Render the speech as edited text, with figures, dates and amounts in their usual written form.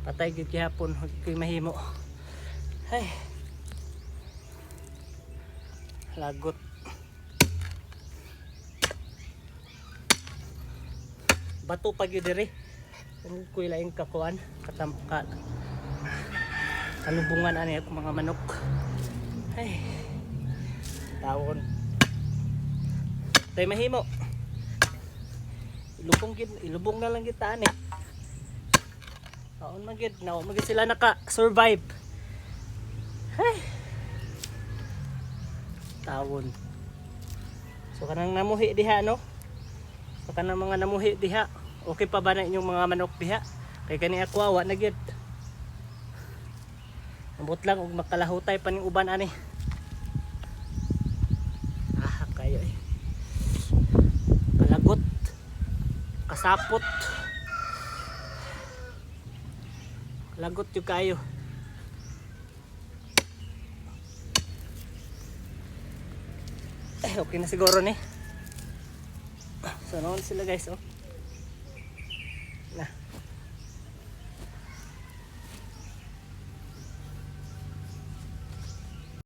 Patay gyud gihapon koy mahimo. Ay. Lagot. Bato pa gyud diri. Kung koy laing kakuan, katamka. Kalubungan ani ako mga manok. Ay. Tawon. Tay mahimo. Ilubong na lang kita ani. Taon magid, nawa magid sila naka-survive. Ay. Tawon. So kanang namuhi diha no. So kanang mga namuhi diha, okay pa ba na inyong mga manok diha? Kay kani ako awa na gid. Ambot lang og makalahutay pa ning uban ani. Ah, kayo eh. Kalagot. Kasapot. Lagot yung kayo. Okay na siguro ni. So noon sila guys oh. Na.